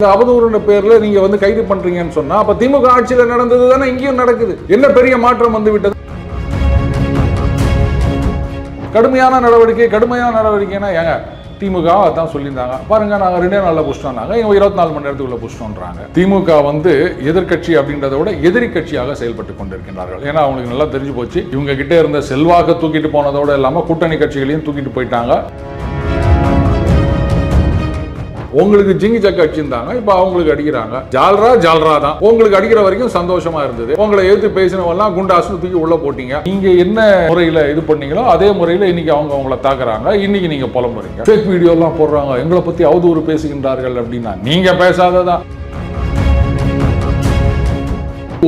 இந்த அவதூறுன்ற பேர்ல நீங்க வந்து கைது பண்றீங்கன்னு சொன்னா அப்ப திமுக ஆட்சியில நடந்தது தானே இங்கேயும் நடக்குது. என்ன பெரிய மாற்றம் வந்து விட்டது? கடுமையான நடவடிக்கைனா ஏங்க திமுக அதான் சொல்லியிருந்தாங்க பாருங்க, நாங்க 2 நாள்ல புடிச்சிட்டோம்னாங்க, இவங்க 24 மணி நேரத்துக்குள்ள புடிச்சிட்டோம்ன்றாங்க. திமுக வந்து எதிர்கட்சி அப்படின்றத விட எதிரி கட்சியாக செயல்பட்டு கொண்டிருக்கின்றார்கள். ஏன்னா அவங்களுக்கு நல்லா தெரிஞ்சு போச்சு, இவங்க கிட்ட இருந்த செல்வாக்க தூக்கிட்டு போனதோட இல்லாம கூட்டணி கட்சிகளையும் தூக்கிட்டு போயிட்டாங்க. உங்களுக்கு ஜிங்கி சக்க அடிச்சிருந்தாங்க, இப்ப அவங்களுக்கு அடிக்கிறாங்க. ஜால்ரா தான். உங்களுக்கு அடிக்கிற வரைக்கும் சந்தோஷமா இருந்தது. உங்களை எதிர்த்து பேசினவெல்லாம் குண்டாசு தூக்கி உள்ள போட்டீங்க. நீங்க என்ன முறையில இது பண்ணீங்களோ அதே முறையில இன்னைக்கு அவங்க உங்களை தாக்குறாங்க. இன்னைக்கு நீங்க புலம்புறீங்க, ஃபேக் வீடியோ எல்லாம் போடுறாங்க, எங்களை பத்தி அவதூறு பேசுகின்றார்கள் அப்படின்னா நீங்க பேசாததான்.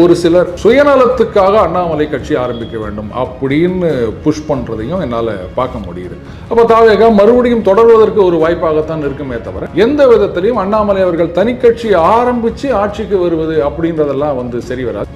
ஒரு சிலர் சுயநலத்துக்காக அண்ணாமலை கட்சி ஆரம்பிக்க வேண்டும் அப்படின்னு புஷ் பண்றதையும் என்னால பார்க்க முடியுது. அப்ப தாவேகா மறுபடியும் தொடர்வதற்கு ஒரு வாய்ப்பாகத்தான் இருக்குமே தவிர எந்த விதத்திலையும் அண்ணாமலை அவர்கள் தனி கட்சி ஆரம்பிச்சு ஆட்சிக்கு வருவது அப்படின்றதெல்லாம் வந்து சரி வராது.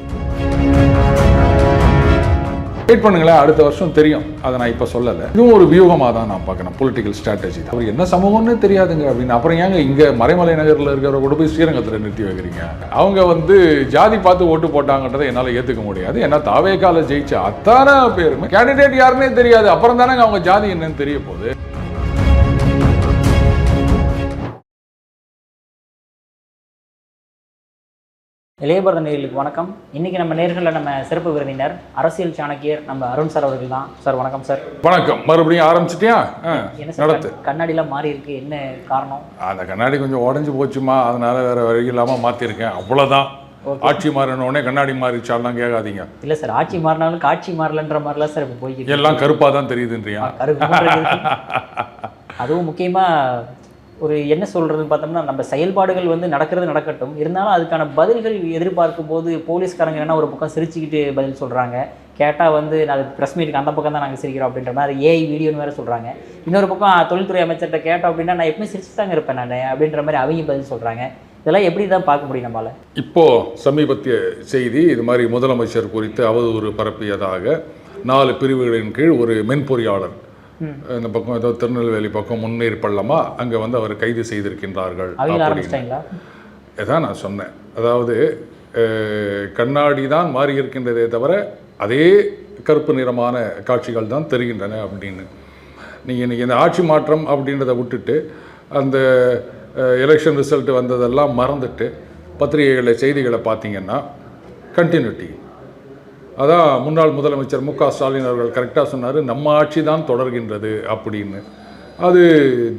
வெயிட் பண்ணுங்களேன், அடுத்த வருஷம் தெரியும். அதை நான் இப்ப சொல்லல. இதுவும் ஒரு வியூகமா தான் நான் பார்க்கணும், பொலிட்டிக்கல் ஸ்ட்ராட்டஜி. அவர் என்ன சமூகம்னு தெரியாதுங்க அப்படின்னு அப்புறம் ஏங்க இங்க மறைமலை நகர்ல இருக்கிற கூட போய் ஸ்ரீரங்கத்தில் நிறுத்தி வைக்கிறீங்க? அவங்க வந்து ஜாதி பார்த்து ஓட்டு போட்டாங்கன்றதை என்னால ஏத்துக்க முடியாது. ஏன்னா தாவேகால ஜெயிச்ச அத்தனை பேருமே கேண்டிடேட் யாருன்னே தெரியாது. அப்புறம் தானே அவங்க ஜாதி என்னன்னு தெரிய போகுது. இளையபாரத நேயர்களுக்கு வணக்கம். இன்னைக்கு நம்ம நேர்களில் நம்ம சிறப்பு விருந்தினர் அரசியல் சாணக்கியர் நம்ம அருண் சார் அவர்கள் தான். சார் வணக்கம். சார் வணக்கம். மறுபடியும் ஆரம்பிச்சிட்டியா? என்ன சார் கண்ணாடிலாம் மாறி இருக்கு, என்ன காரணம்? அந்த கண்ணாடி கொஞ்சம் உடஞ்சி போச்சுமா, அதனால வேற வழி இல்லாம மாத்திருக்கேன், அவ்வளவுதான். ஆட்சி மாறினோடனே கண்ணாடி மாறிச்சாலாம் கேட்காதீங்க. இல்ல சார், ஆட்சி மாறினாலும் காட்சி மாறலன்ற மாதிரிலாம் சார் இப்போ போய்கிட்டு எல்லாம் கருப்பா தான் தெரியுதுன்றியா? அதுவும் முக்கியமா ஒரு என்ன சொல்றதுன்னு பார்த்தோம்னா, நம்ம செயல்பாடுகள் வந்து நடக்கட்டும், இருந்தாலும் அதுக்கான பதில்கள் எதிர்பார்க்கும் போது போலீஸ்காரங்க என்ன ஒரு பக்கம் சிரிச்சுக்கிட்டு பதில் சொல்றாங்க, கேட்டால் வந்து நான் அது ப்ரெஸ் மீட்டுக்கு அந்த பக்கம் தான் நாங்கள் சிரிக்கிறோம் அப்படின்ற மாதிரி ஏஐ வீடியோன்னு வேறு சொல்கிறாங்க. இன்னொரு பக்கம் தொழில்துறை அமைச்சர்கிட்ட கேட்டோம் அப்படின்னா நான் எப்பவுமே சிரிச்சு தாங்க இருப்பேன் நான் அப்படின்ற மாதிரி அவங்க பதில் சொல்கிறாங்க. இதெல்லாம் எப்படி தான் பார்க்க முடியும் நம்மளால? இப்போது சமீபத்திய செய்தி இது மாதிரி முதலமைச்சர் குறித்து அவதூறு பரப்பியதாக 4 பிரிவுகளின் கீழ் ஒரு மென்பொறியாளர் இந்த பக்கம் ஏதோ திருநெல்வேலி பக்கம் முன்னேறி பள்ளமா அங்கே வந்து அவர் கைது செய்திருக்கின்றார்கள். இதான் நான் சொன்னேன். அதாவது கண்ணாடி தான் மாறி இருக்கின்றதே தவிர அதே கருப்பு நிறமான காட்சிகள் தான் தெரிகின்றன அப்படின்னு. நீங்கள் இன்றைக்கி இந்த ஆட்சி மாற்றம் அப்படின்றத விட்டுட்டு அந்த எலெக்ஷன் ரிசல்ட் வந்ததெல்லாம் மறந்துட்டு பத்திரிகைகளில் செய்திகளை பார்த்தீங்கன்னா கண்டினியூட்டி. அதான் முன்னாள் முதலமைச்சர் மு.க. ஸ்டாலின் அவர்கள் கரெக்டாக சொன்னார், நம்ம ஆட்சி தான் தொடர்கின்றது அப்படின்னு. அது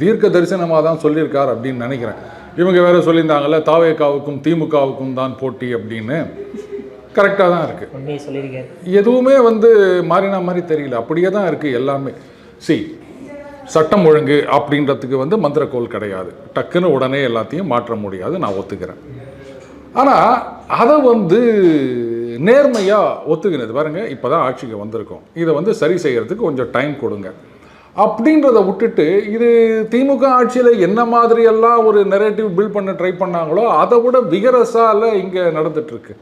தீர்க்க தரிசனமாக தான் சொல்லியிருக்கார் அப்படின்னு நினைக்கிறேன். இவங்க வேற சொல்லியிருந்தாங்கல்ல தாவேகாவுக்கும் திமுகவுக்கும் தான் போட்டி அப்படின்னு. கரெக்டாக தான் இருக்குது. எதுவுமே வந்து மாறினா மாதிரி தெரியல, அப்படியே தான் இருக்குது எல்லாமே. சட்டம் ஒழுங்கு அப்படின்றதுக்கு வந்து மந்திரக்கோள் கிடையாது, டக்குன்னு உடனே எல்லாத்தையும் மாற்ற முடியாது, நான் ஒத்துக்கிறேன். ஆனால் அதை வந்து நேர்மையாக ஒத்துக்கினது பாருங்க, இப்போ தான் ஆட்சிக்கு வந்திருக்கோம், இதை வந்து சரி செய்கிறதுக்கு கொஞ்சம் டைம் கொடுங்க அப்படின்றத விட்டுட்டு இது திமுக ஆட்சியில் என்ன மாதிரியெல்லாம் ஒரு நெரேட்டிவ் பில்ட் பண்ண ட்ரை பண்ணாங்களோ அதை விட விகரஸால இங்கே நடந்துட்டுருக்கு.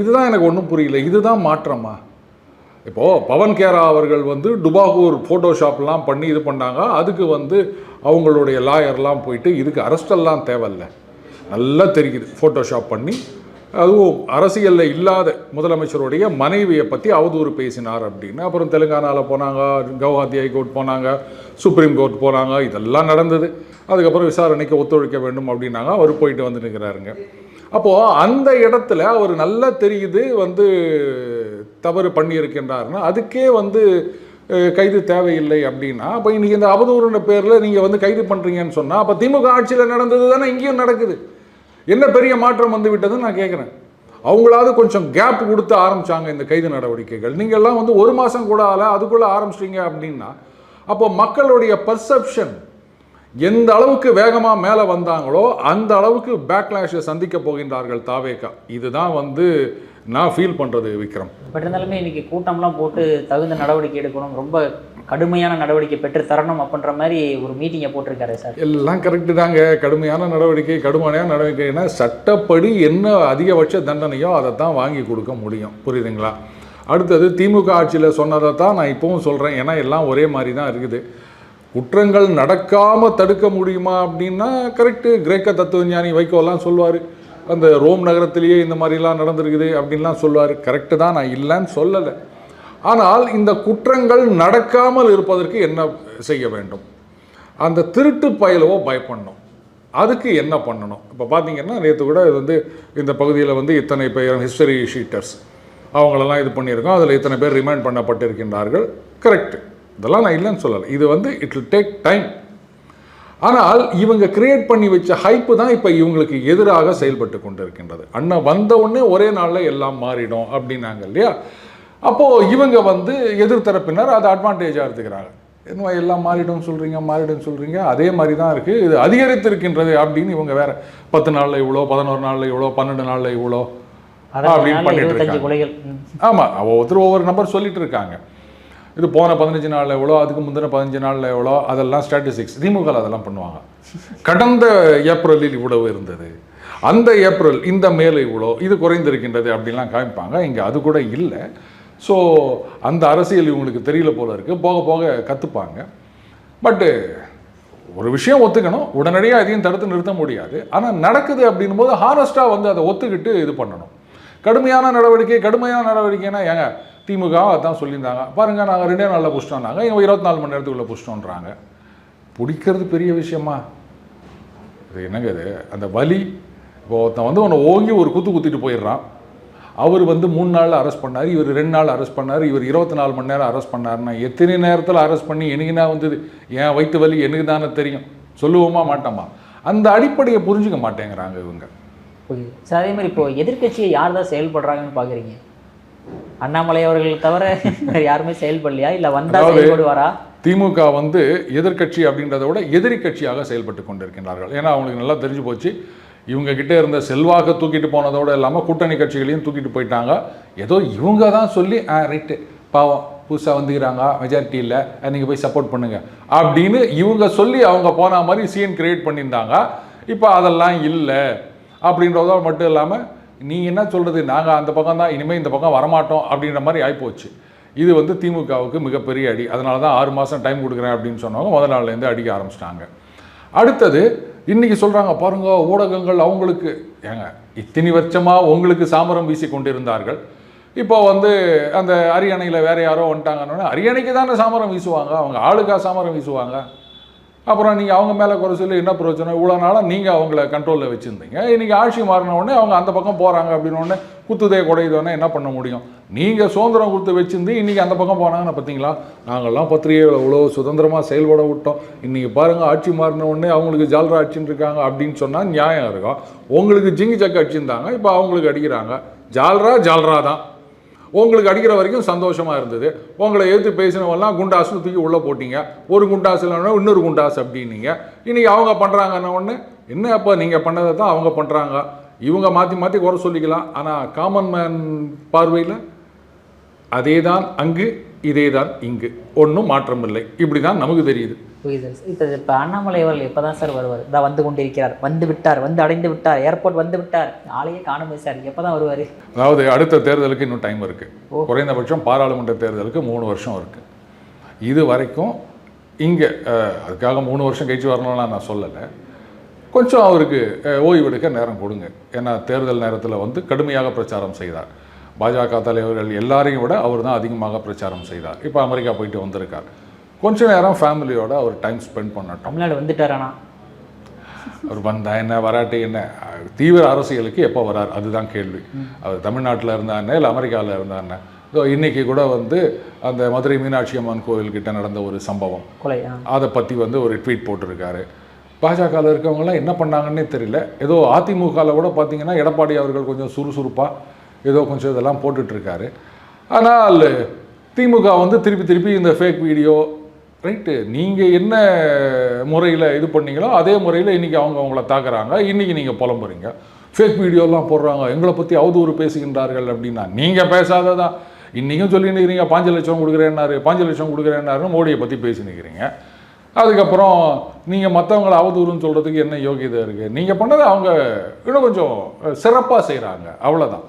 இதுதான் எனக்கு ஒன்றும் புரியல. இதுதான் மாற்றமா? இப்போது பவன் கேரா அவர்கள் வந்து டுபாகூர் ஃபோட்டோஷாப்லாம் பண்ணி இது பண்ணாங்க. அதுக்கு வந்து அவங்களுடைய லாயர்லாம் போயிட்டு இதுக்கு அரெஸ்டெல்லாம் தேவையில்லை, நல்லா தெரியுது. ஃபோட்டோஷாப் பண்ணி அதுவும் அரசியலில் இல்லாத முதலமைச்சருடைய மனைவியை பற்றி அவதூறு பேசினார் அப்படின்னு. அப்புறம் தெலுங்கானாவில் போனாங்க, கவுஹாத்தி ஹைகோர்ட் போனாங்க, சுப்ரீம் கோர்ட் போனாங்க, இதெல்லாம் நடந்தது. அதுக்கப்புறம் விசாரணைக்கு ஒத்துழைக்க வேண்டும் அப்படின்னாங்க. அவர் போயிட்டு வந்து நிற்கிறாருங்க. அப்போது அந்த இடத்துல அவர் நல்லா தெரியுது வந்து தவறு பண்ணியிருக்கின்றாருன்னா அதுக்கே வந்து கைது தேவையில்லை அப்படின்னா அப்போ இன்றைக்கி இந்த அவதூறுன்ற பேரில் நீங்கள் வந்து கைது பண்ணுறீங்கன்னு சொன்னால் அப்போ திமுக ஆட்சியில் நடந்தது தானே இங்கேயும் நடக்குது. என்ன பெரிய மாற்றம் வந்து விட்டதுன்னு நான் கேட்குறேன். அவங்களாவது கொஞ்சம் கேப் கொடுத்து ஆரம்பித்தாங்க இந்த கைது நடவடிக்கைகள். நீங்கள்லாம் வந்து 1 மாதம் கூட அதுக்குள்ளே ஆரம்பிச்சிட்டீங்க அப்படின்னா அப்போ மக்களுடைய பர்செப்ஷன் எந்த அளவுக்கு வேகமாக மேலே வந்தாங்களோ அந்த அளவுக்கு பேக்லாஷை சந்திக்க போகின்றார்கள் தாவேகா. இதுதான் வந்து நான் ஃபீல் பண்ணுறது விக்ரம். பட் இருந்தாலுமே இன்னைக்கு கூட்டம்லாம் போட்டு தகுந்த நடவடிக்கை எடுக்கணும், ரொம்ப கடுமையான நடவடிக்கை பெற்று தரணும் அப்படின்ற மாதிரி ஒரு மீட்டிங்கை போட்டிருக்காரு சார். எல்லாம் கரெக்டு தாங்க. கடுமையான நடவடிக்கைனா சட்டப்படி என்ன அதிகபட்ச தண்டனையோ அதை தான் வாங்கி கொடுக்க முடியும், புரியுதுங்களா? அடுத்தது திமுக ஆட்சியில் சொன்னதை தான் நான் இப்போவும் சொல்கிறேன், ஏன்னா எல்லாம் ஒரே மாதிரி தான் இருக்குது. குற்றங்கள் நடக்காமல் தடுக்க முடியுமா அப்படின்னா கரெக்டு. கிரேக்க தத்துவஞானி வைகோலாம் சொல்லுவார், அந்த ரோம் நகரத்திலேயே இந்த மாதிரிலாம் நடந்திருக்குது அப்படின்லாம் சொல்லுவார். கரெக்டு தான், நான் இல்லைன்னு சொல்லலை. ஆனால் இந்த குற்றங்கள் நடக்காமல் இருப்பதற்கு என்ன செய்ய வேண்டும்? அந்த திருட்டு பயலவோ பயப்படணும். அதுக்கு என்ன பண்ணணும்? இப்போ பார்த்தீங்கன்னா நேற்று கூட இது வந்து இந்த பகுதியில் வந்து இத்தனை பேர் ஹிஸ்டரி ஷீட்டர்ஸ் அவங்களெல்லாம் இது பண்ணியிருக்கோம், அதில் இத்தனை பேர் ரிமைண்ட் பண்ணப்பட்டிருக்கின்றார்கள். கரெக்டு, இதெல்லாம் நான் இல்லைன்னு சொல்லலை. இது வந்து இட் வில் டேக் டைம். ஆனால் இவங்க கிரியேட் பண்ணி வச்ச ஹைப்பு தான் இப்போ இவங்களுக்கு எதிராக செயல்பட்டு கொண்டு இருக்கின்றது. அண்ணன் வந்த உடனே ஒரே நாளில் எல்லாம் மாறிடும் அப்படின்னாங்க இல்லையா? அப்போது இவங்க வந்து எதிர்த்தரப்பினர் அதை அட்வான்டேஜாக எடுத்துக்கிறாங்க. என்ன எல்லாம் மாறிடும் சொல்கிறீங்க, அதே மாதிரி தான் இருக்குது, இது அதிகரித்து இருக்கின்றது அப்படின்னு இவங்க வேற 10 நாளில் இவ்வளோ, 11 நாளில் இவ்வளோ, 12 நாளில் இவ்வளோ அப்படின்னு பண்ணிட்டு இருக்காங்க. ஆமாம், ஒவ்வொருத்தர் ஒவ்வொரு நம்பர் சொல்லிட்டு இருக்காங்க. இது போன 15 நாளில் எவ்வளோ, அதுக்கு முந்தின 15 நாளில் எவ்வளோ, அதெல்லாம் ஸ்டாட்டிஸ்டிக்ஸ். திமுக அதெல்லாம் பண்ணுவாங்க. கடந்த ஏப்ரலில் இவ்வளவு இருந்தது, அந்த ஏப்ரல் இந்த மேல இவ்வளோ, இது குறைந்திருக்கின்றது அப்படின்லாம் காமிப்பாங்க. இங்கே அது கூட இல்லை. ஸோ அந்த அரசியல் இவங்களுக்கு தெரியல போல இருக்குது. போக போக கற்றுப்பாங்க. பட்டு ஒரு விஷயம் ஒத்துக்கணும், உடனடியாக எதையும் தடுத்து நிறுத்த முடியாது. ஆனால் நடக்குது அப்படின்னும் போது ஹானஸ்ட்டாக வந்து அதை ஒத்துக்கிட்டு இது பண்ணணும். கடுமையான நடவடிக்கைனா ஏங்க திமுக அதான் சொல்லியிருந்தாங்க பாருங்கள், நாங்கள் 2 நாளில் புஷ்டோம்னாங்க, இவங்க 24 மணி நேரத்துக்குள்ளே புஷ்டோன்றாங்க. பிடிக்கிறது பெரிய விஷயமா? இது என்னங்க இது? அந்த வலி இப்போ ஒருத்தன் வந்து உன்னை ஓங்கி ஒரு குத்திட்டு போயிடுறான். அவர் வந்து 3 நாளில் அரெஸ்ட் பண்ணார், இவர் 2 நாள் அரெஸ்ட் பண்ணார், இவர் 24 மணி நேரம் அரெஸ்ட் பண்ணார்னா எத்தனை நேரத்தில் அரெஸ்ட் பண்ணி எனக்குன்னா வந்தது என் வயிற்று வலி எனக்கு தானே தெரியும் சொல்லுவோமா மாட்டோமா? அந்த அடிப்படையை புரிஞ்சுக்க மாட்டேங்கிறாங்க இவங்க. சார் அதே மாதிரி இப்போ எதிர்கட்சியை யார் தான் செயல்படுறாங்கன்னு பார்க்குறீங்க? அண்ணாமலை அவர்கள் தவிர யாருமே செயல்படலையா, இல்லை வந்தால் செயல்படுவாரா? திமுக வந்து எதிர்கட்சி அப்படின்றத விட எதிரி கட்சியாக செயல்பட்டு கொண்டிருக்கின்றார்கள். ஏன்னா அவங்களுக்கு நல்லா தெரிஞ்சு போச்சு, இவங்க கிட்டே இருந்த செல்வாக தூக்கிட்டு போனதோடு இல்லாமல் கூட்டணி கட்சிகளையும் தூக்கிட்டு போயிட்டாங்க. ஏதோ இவங்க தான் சொல்லி ரைட்டு பாவம் புதுசாக வந்துக்கிறாங்க, மெஜாரிட்டி இல்லை, நீங்கள் போய் சப்போர்ட் பண்ணுங்க அப்படின்னு இவங்க சொல்லி அவங்க போன மாதிரி சீன் கிரியேட் பண்ணியிருந்தாங்க. இப்போ அதெல்லாம் இல்லை அப்படின்றதோ மட்டும் இல்லாமல் நீங்கள் என்ன சொல்கிறது, நாங்கள் அந்த பக்கம் தான், இனிமேல் இந்த பக்கம் வரமாட்டோம் அப்படின்ற மாதிரி ஆகிப்போச்சு. இது வந்து திமுகவுக்கு மிகப்பெரிய அடி. அதனால தான் 6 மாதம் டைம் கொடுக்குறேன் அப்படின்னு சொன்னவங்க முதல் நாள்லேருந்து அடிக்க ஆரம்பிச்சிட்டாங்க. அடுத்தது இன்றைக்கி சொல்கிறாங்க பாருங்க, ஊடகங்கள் அவங்களுக்கு ஏங்க இத்தனை வருஷமாக உங்களுக்கு சாமரம் வீசி கொண்டிருந்தார்கள். இப்போ வந்து அந்த அரியணையில் வேறு யாரோ வந்துட்டாங்கன்னு அரியணைக்கு தானே சாமரம் வீசுவாங்க, அவங்க ஆளுக்கா சாமரம் வீசுவாங்க. அப்புறம் நீங்கள் அவங்க மேலே குறை சொல்லி என்ன பிரயோஜனம்? இவ்வளோ நாளாக நீங்கள் அவங்கள கண்ட்ரோலில் வச்சுருந்தீங்க, இன்றைக்கி ஆட்சி மாறினவுடனே அவங்க அந்த பக்கம் போகிறாங்க அப்படின்னோடனே குத்துதே குடையுதோன்னே என்ன பண்ண முடியும்? நீங்கள் சுதந்திரம் கொடுத்து வச்சுருந்து இன்றைக்கி அந்த பக்கம் போனாங்கன்னு பார்த்தீங்களா? நாங்கள்லாம் பத்திரிகைகள் அவ்வளோ சுதந்திரமாக செயல்பட விட்டோம், இன்றைக்கி பாருங்கள் ஆட்சி மாறின உடனே அவங்களுக்கு ஜால்ரா ஆட்சின்னு இருக்காங்க அப்படின்னு சொன்னால் நியாயம் இருக்கும். உங்களுக்கு ஜிங்கி சக்க அடிச்சுருந்தாங்க, இப்போ அவங்களுக்கு அடிக்கிறாங்க. ஜால்ரா தான். உங்களுக்கு அடிக்கிற வரைக்கும் சந்தோஷமாக இருந்தது. உங்களை எதிர்த்து பேசினவெல்லாம் குண்டாசுன்னு தூக்கி உள்ளே போட்டிங்க. ஒரு குண்டாசு இல்லைன்னா இன்னொரு குண்டாசு அப்படின்னீங்க. இன்றைக்கி அவங்க பண்ணுறாங்கன்ன ஒன்று என்ன, அப்போ நீங்கள் பண்ணதை தான் அவங்க பண்ணுறாங்க. இவங்க மாற்றி குறை சொல்லிக்கலாம். ஆனால் காமன் மேன் பார்வையில் அதே தான் அங்கு, இதே தான் இங்கு, ஒன்றும் மாற்றம் இல்லை. இப்படி தான் நமக்கு தெரியுது. புரியுது. இப்போ அண்ணாமலை அவர்கள் எப்போ தான் சார் வருவார்? இதான் வந்து கொண்டிருக்கிறார், வந்து விட்டார், வந்து அடைந்து விட்டார், ஏர்போர்ட் வந்து விட்டார், ஆளையே காணுமே சார், எப்போ தான் வருவார்? அதாவது அடுத்த தேர்தலுக்கு இன்னும் டைம் இருக்குது. குறைந்தபட்சம் பாராளுமன்ற தேர்தலுக்கு 3 வருஷம் இருக்குது. இது வரைக்கும் இங்கே அதுக்காக 3 வருஷம் கழிச்சு வரணும்னா நான் சொல்லலை. கொஞ்சம் அவருக்கு ஓய்வெடுக்க நேரம் கொடுங்க. ஏன்னா தேர்தல் நேரத்தில் வந்து கடுமையாக பிரச்சாரம் செய்தார். பாஜக தலைவர்கள் எல்லாரையும் விட அவர் தான் அதிகமாக பிரச்சாரம் செய்தார். இப்போ அமெரிக்கா போயிட்டு வந்திருக்கார். கொஞ்ச நேரம் ஃபேமிலியோட அவர் டைம் ஸ்பெண்ட் பண்ணட்டும். தமிழ்நாடு வந்துட்டாரானா? அவர் வந்தா என்ன, வராட்டி என்ன, தீவிர அரசியலுக்கு எப்போ வரார் அதுதான் கேள்வி. அவர் தமிழ்நாட்டில் இருந்தானே இல்லை அமெரிக்காவில் இருந்தானே. ஸோ இன்றைக்கி கூட வந்து அந்த மதுரை மீனாட்சி அம்மன் கோவில்கிட்ட நடந்த ஒரு சம்பவம், அதை பற்றி வந்து ஒரு ட்வீட் போட்டிருக்காரு. பாஜகவில் இருக்கவங்களாம் என்ன பண்ணாங்கன்னே தெரியல. ஏதோ அதிமுகவில் கூட பார்த்தீங்கன்னா எடப்பாடி அவர்கள் கொஞ்சம் சுறுசுறுப்பாக ஏதோ கொஞ்சம் இதெல்லாம் போட்டுட்ருக்காரு. ஆனால் திமுக வந்து திருப்பி இந்த ஃபேக் வீடியோ ரைட்டு, நீங்கள் என்ன முறையில் இது பண்ணீங்களோ அதே முறையில் இன்றைக்கி அவங்கள தாக்குறாங்க. இன்றைக்கி நீங்கள் புலம்புறீங்க, ஃபேக் வீடியோலாம் போடுறாங்க, எங்களை பற்றி அவதூறு பேசுகின்றார்கள் அப்படின்னா நீங்கள் பேசாததான் இன்றைக்கும் சொல்லினுக்கிறீங்க. 5 லட்சம் கொடுக்குறேன்னாருன்னு மோடியை பற்றி பேசினுக்கிறீங்க. அதுக்கப்புறம் நீங்கள் மற்றவங்களை அவதூறுன்னு சொல்கிறதுக்கு என்ன யோகியதை இருக்குது? நீங்கள் பண்ணதை அவங்க இன்னும் கொஞ்சம் சிறப்பாக செய்கிறாங்க, அவ்வளோதான்.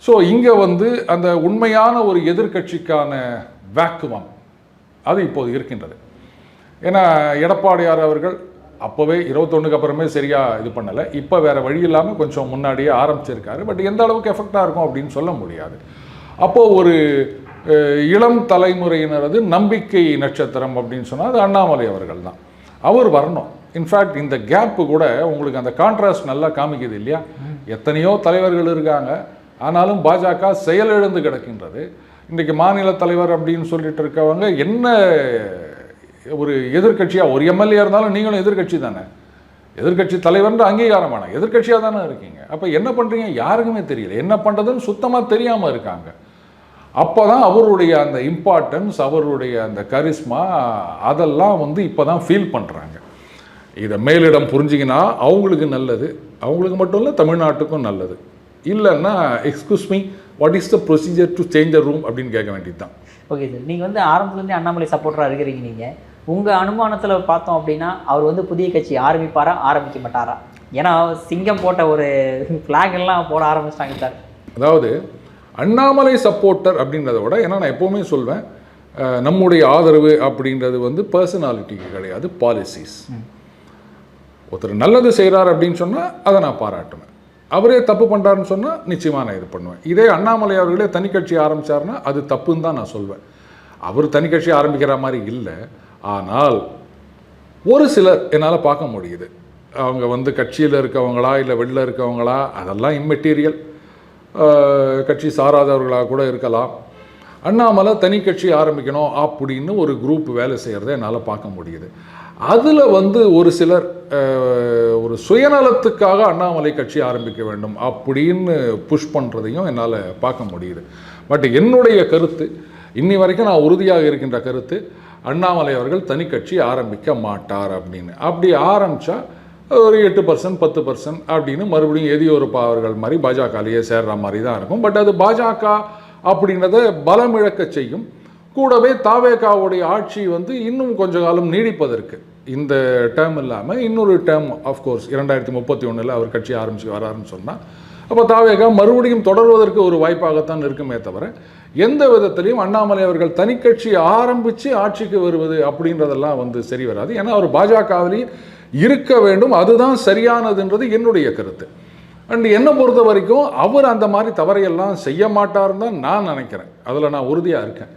ஸோ இங்கே வந்து அந்த உண்மையான ஒரு எதிர்கட்சிக்கான வேக்குவம் அது இப்போது இருக்கின்றது. ஏன்னா எடப்பாடியார் அவர்கள் அப்போவே 21க்கு அப்புறமே சரியாக இது பண்ணலை, இப்போ வேறு வழி இல்லாமல் கொஞ்சம் முன்னாடியே ஆரம்பிச்சிருக்காரு. பட் எந்த அளவுக்கு எஃபெக்டாக இருக்கும் அப்படின்னு சொல்ல முடியாது. அப்போது ஒரு இளம் தலைமுறையினரது நம்பிக்கை நட்சத்திரம் அப்படின்னு சொன்னால் அது அண்ணாமலை அவர்கள் தான். அவர் வரணும். இன்ஃபேக்ட் இந்த கேப்பு கூட உங்களுக்கு அந்த கான்ட்ராஸ்ட் நல்லா காமிக்குது இல்லையா? எத்தனையோ தலைவர்கள் இருக்காங்க, ஆனாலும் பாஜக செயலிழந்து கிடக்கின்றது. இன்றைக்கு மாநில தலைவர் அப்படின்னு சொல்லிட்டு இருக்கவங்க என்ன ஒரு எதிர்கட்சியாக, ஒரு எம்எல்ஏ இருந்தாலும் நீங்களும் எதிர்கட்சி தானே, எதிர்கட்சி தலைவர்ன்ற அங்கீகாரமான எதிர்கட்சியாக தானே இருக்கீங்க. அப்போ என்ன பண்ணுறீங்க யாருக்குமே தெரியல, என்ன பண்ணுறதுன்னு சுத்தமாக தெரியாமல் இருக்காங்க. அப்போ தான் அவருடைய அந்த இம்பார்ட்டன்ஸ், அவருடைய அந்த கரிஸ்மா அதெல்லாம் வந்து இப்போ தான் ஃபீல் பண்ணுறாங்க. இதை மேலிடம் புரிஞ்சிங்கன்னா அவங்களுக்கு நல்லது, அவங்களுக்கு மட்டும் இல்லை தமிழ்நாட்டுக்கும் நல்லது. இல்லைன்னா excuse me, what is the procedure to change the room அப்படின்னு கேட்க வேண்டியது தான். ஓகே சார், நீங்கள் வந்து ஆரம்பத்துலேருந்தே அண்ணாமலை சப்போர்ட்டராக இருக்கிறீங்க. நீங்கள் உங்கள் அனுமானத்தில் பார்த்தோம் அப்படின்னா அவர் வந்து புதிய கட்சி ஆரம்பிப்பாரா ஆரம்பிக்க மாட்டாரா? ஏன்னா சிங்கம் போட்ட ஒரு ஃப்ளாக் எல்லாம் போட ஆரம்பிச்சிட்டாங்க சார். அதாவது அண்ணாமலை சப்போர்ட்டர் அப்படின்றத விட, ஏன்னா நான் எப்போவுமே சொல்வேன், நம்முடைய ஆதரவு அப்படின்றது வந்து பர்சனாலிட்டிக்கு கிடையாது, பாலிசிஸ். ஒருத்தர் நல்லது செய்கிறார் அப்படின்னு சொன்னால் அதை நான் பாராட்டுவேன். அவரே தப்பு பண்ணுறாருன்னு சொன்னால் நிச்சயமாக நான் இது பண்ணுவேன். இதே அண்ணாமலை அவர்களே தனி கட்சி ஆரம்பித்தார்னா அது தப்புன்னு தான் நான் சொல்வேன். அவர் தனி கட்சி ஆரம்பிக்கிற மாதிரி இல்லை. ஆனால் ஒரு சிலர் என்னால் பார்க்க முடியுது, அவங்க வந்து கட்சியில் இருக்கவங்களா இல்லை வெளில இருக்கவங்களா அதெல்லாம் இம்மெட்டீரியல், கட்சி சாராதவர்களாக கூட இருக்கலாம். அண்ணாமலை தனி கட்சி ஆரம்பிக்கணும் அப்படின்னு ஒரு குரூப் வேலை செய்கிறத என்னால் பார்க்க முடியுது. அதில் வந்து ஒரு சிலர் ஒரு சுயநலத்துக்காக அண்ணாமலை கட்சி ஆரம்பிக்க வேண்டும் அப்படின்னு புஷ் பண்ணுறதையும் என்னால் பார்க்க முடியுது. பட் என்னுடைய கருத்து, இன்னி வரைக்கும் நான் உறுதியாக இருக்கின்ற கருத்து, அண்ணாமலை அவர்கள் தனி கட்சி ஆரம்பிக்க மாட்டார் அப்படின்னு. அப்படி ஆரம்பித்தா ஒரு 8% 10% அப்படின்னு மறுபடியும் எதியூரப்பா அவர்கள் மாதிரி பாஜகலேயே சேர்ற மாதிரி தான் இருக்கும். பட் அது பாஜக அப்படின்றத பலம் இழக்க செய்யும். கூடவே தாவேகாவுடைய ஆட்சி வந்து இன்னும் கொஞ்ச காலம் நீடிப்பதற்கு, இந்த டேர்ம் இல்லாமல் இன்னொரு டேர்ம் ஆஃப்கோர்ஸ் 2031 அவர் கட்சி ஆரம்பித்து வராருன்னு சொன்னால், அப்போ தாவேகா மறுபடியும் தொடர்வதற்கு ஒரு வாய்ப்பாகத்தான் இருக்குமே தவிர எந்த விதத்திலையும் அண்ணாமலை அவர்கள் தனி கட்சி ஆரம்பித்து ஆட்சிக்கு வருவது அப்படின்றதெல்லாம் வந்து சரி வராது. ஏன்னா அவர் பாஜகவிலேயே இருக்க வேண்டும், அதுதான் சரியானதுன்றது என்னுடைய கருத்து. அண்ட் என்னை பொறுத்த வரைக்கும் அவர் அந்த மாதிரி தவறையெல்லாம் செய்ய மாட்டார்னு தான் நான் நினைக்கிறேன். அதில் நான் உறுதியாக இருக்கேன்.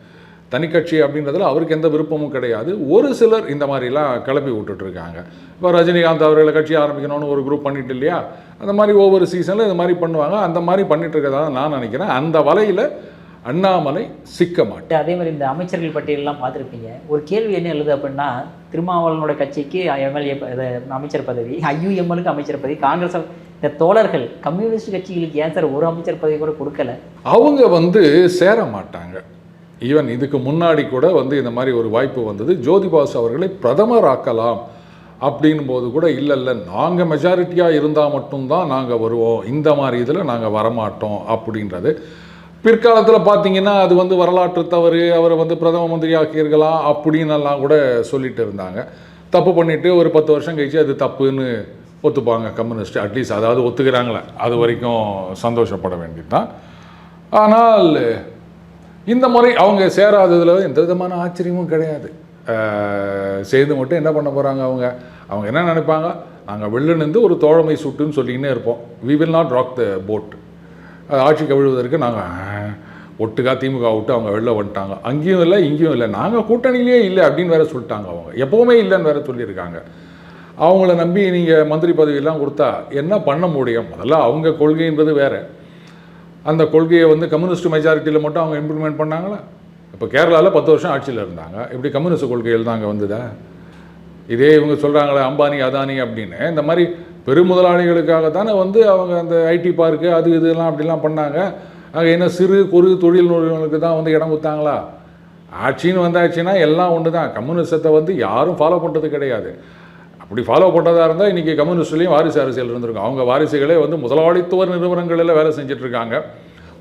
தனி கட்சி அப்படின்றதுல அவருக்கு எந்த விருப்பமும் கிடையாது. ஒரு சிலர் இந்த மாதிரிலாம் கிளப்பி விட்டுட்ருக்காங்க. இப்போ ரஜினிகாந்த் அவர்களை கட்சி ஆரம்பிக்கணும்னு ஒரு குரூப் பண்ணிட்டு இல்லையா, அந்த மாதிரி ஒவ்வொரு சீசனில் இந்த மாதிரி பண்ணுவாங்க. அந்த மாதிரி பண்ணிட்டு இருக்கதாக நான் நினைக்கிறேன். அந்த வலையில் அண்ணாமலை சிக்க மாட்டேன். அதே மாதிரி இந்த அமைச்சர்கள் பட்டியலெல்லாம் பார்த்துருப்பீங்க. ஒரு கேள்வி என்ன எழுது அப்படின்னா, திருமாவளவனோட கட்சிக்கு எம்எல்ஏ அமைச்சர் பதவி, ஐயுஎம்எலுக்கு அமைச்சர் பதவி, காங்கிரஸ் இந்த தோழர்கள் கம்யூனிஸ்ட் கட்சிகளுக்கு ஏன் சார் ஒரு அமைச்சர் பதவி கூட கொடுக்கல? அவங்க வந்து சேர மாட்டாங்க. ஈவன் இதுக்கு முன்னாடி கூட வந்து இந்த மாதிரி ஒரு வாய்ப்பு வந்தது, ஜோதிபாசு அவர்களை பிரதமர் ஆக்கலாம் அப்படின் போது கூட இல்லை நாங்கள் மெஜாரிட்டியாக இருந்தால் மட்டும்தான் நாங்கள் வருவோம், இந்த மாதிரி இதில் நாங்கள் வரமாட்டோம் அப்படின்றது. பிற்காலத்தில் பார்த்தீங்கன்னா அது வந்து வரலாற்று தவறு, அவரை வந்து பிரதம மந்திரி ஆக்கியிருக்கலாம் அப்படின்னெல்லாம் கூட சொல்லிட்டு இருந்தாங்க. தப்பு பண்ணிவிட்டு ஒரு 10 வருஷம் கழிச்சு அது தப்புன்னு ஒத்துப்பாங்க கம்யூனிஸ்ட். அட்லீஸ்ட் அதாவது ஒத்துக்கிறாங்களே, அது வரைக்கும் சந்தோஷப்பட வேண்டியது தான். ஆனால் இந்த முறை அவங்க சேராததில் எந்த விதமான ஆச்சரியமும் கிடையாது. செய்து மட்டும் என்ன பண்ண போகிறாங்க, அவங்க என்ன நினைப்பாங்க, நாங்கள் வெளில நின்று ஒரு தோழமை சுட்டுன்னு சொல்லிக்கினே இருப்போம், we will not rock the boat. ஆட்சி கவிழ்வதற்கு நாங்கள் ஒட்டுக்கா திமுக விட்டு அவங்க வெளில வந்துட்டாங்க, அங்கேயும் இல்லை இங்கேயும் இல்லை, நாங்கள் கூட்டணியிலே இல்லை அப்படின்னு வேற சொல்லிட்டாங்க. அவங்க எப்போவுமே இல்லைன்னு வேற சொல்லியிருக்காங்க. அவங்கள நம்பி நீங்கள் மந்திரி பதவியெல்லாம் கொடுத்தா என்ன பண்ண முடியும்? முதல்ல அவங்க கொள்கைன்றது வேறு. அந்த கொள்கையை வந்து கம்யூனிஸ்ட் மெஜாரிட்டியில் மட்டும் அவங்க இம்ப்ளிமெண்ட் பண்ணாங்களா? இப்போ கேரளாவில் 10 வருஷம் ஆட்சியில் இருந்தாங்க, இப்படி கம்யூனிஸ்ட் கொள்கைகள் தான் அங்கே வந்ததா? இதே இவங்க சொல்கிறாங்களே அம்பானி அதானி அப்படின்னு, இந்த மாதிரி பெருமுதலாளிகளுக்காக தானே வந்து அவங்க அந்த ஐடி பார்க்கு அது இதெல்லாம் அப்படிலாம் பண்ணாங்க. அங்கே என்ன சிறு குறு தொழில் நிறுவனங்களுக்கு தான் வந்து இடம் கொடுத்தாங்களா? ஆட்சின்னு வந்தாச்சுன்னா எல்லாம் ஒன்று தான். கம்யூனிஸ்டத்தை வந்து யாரும் ஃபாலோ பண்ணுறது கிடையாது. அப்படி ஃபாலோ பண்ணுறதா இருந்தால் இன்றைக்கி கம்யூனிஸ்ட்லேயும் வாரிசு அரசியல் இருந்திருக்கும். அவங்க வாரிசுகளே வந்து முதலாளித்துவ நிறுவனங்களில் வேலை செஞ்சிட்ருக்காங்க,